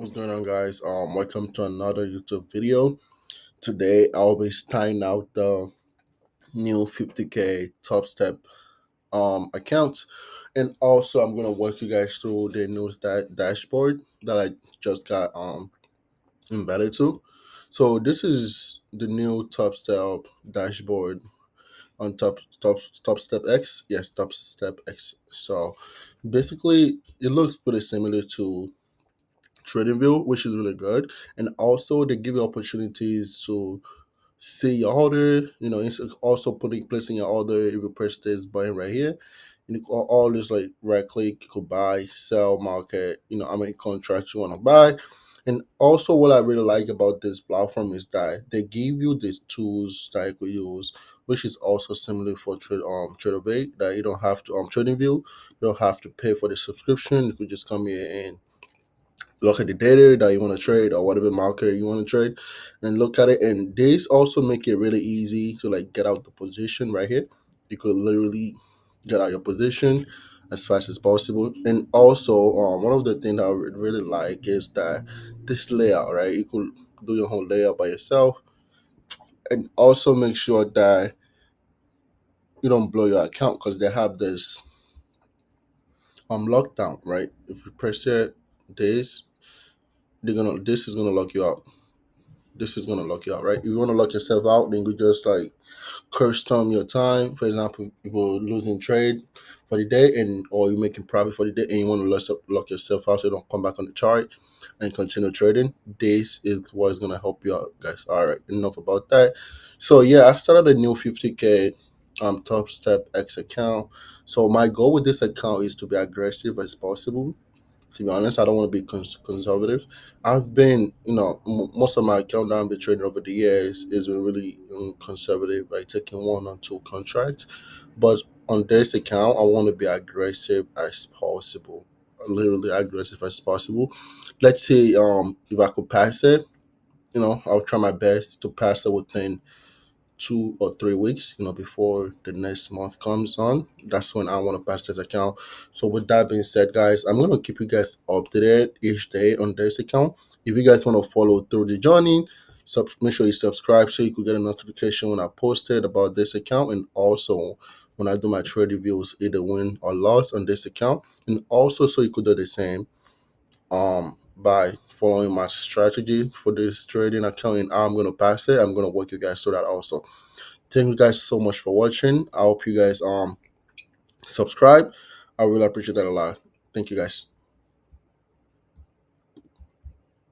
What's going on, guys? Welcome to another YouTube video. Today I'll be starting out the new 50K TopStep account, and also I'm gonna walk you guys through the news dashboard that I just got invited to. So this is the new TopStep dashboard on TopStep X. Yes, TopStep X. So basically, it looks pretty similar to TradingView, which is really good. And also they give you opportunities to see your order. It's also placing your order. If you press this button right here, and you can always like right click, you could buy, sell, market. How many contracts you want to buy. And also, what I really like about this platform is that they give you these tools that you could use, which is also similar for TradeAway. That you don't have to TradingView. You don't have to pay for the subscription. You could just come here and look at the data that you want to trade or whatever market you want to trade and look at it. And this also make it really easy to like get out the position right here. You could literally get out your position as fast as possible. And also, one of the things I would really like is that this layout, right? You could do your whole layout by yourself, and also make sure that you don't blow your account because they have this lockdown, right? If you press it, this this is gonna lock you out. This is gonna lock you out, right? If you want to lock yourself out, then you just like custom your time. For example, if you're losing trade for the day and or you're making profit for the day and you want to lock yourself out so you don't come back on the chart and continue trading, this is what is gonna help you out, guys. All right, enough about that. So yeah, I started a new 50K Top Step X account. So my goal with this account is to be aggressive as possible. To be honest, I don't want to be conservative. I've been, most of my account that I've been trading over the years is been really conservative, like taking one or two contracts. But on this account, I want to be aggressive as possible, literally aggressive as possible. Let's say, if I could pass it, I'll try my best to pass it within 2 or 3 weeks, before the next month comes on. That's when I want to pass this account. So with that being said, guys, I'm gonna keep you guys up to date each day on this account. If you guys want to follow through the journey, make sure you subscribe so you could get a notification when I posted about this account, and also when I do my trade reviews, either win or loss on this account, and also so you could do the same by following my strategy for this trading account, and I'm gonna pass it. I'm gonna walk you guys through that also. Thank you guys so much for watching. I hope you guys subscribe. I really appreciate that a lot. Thank you guys.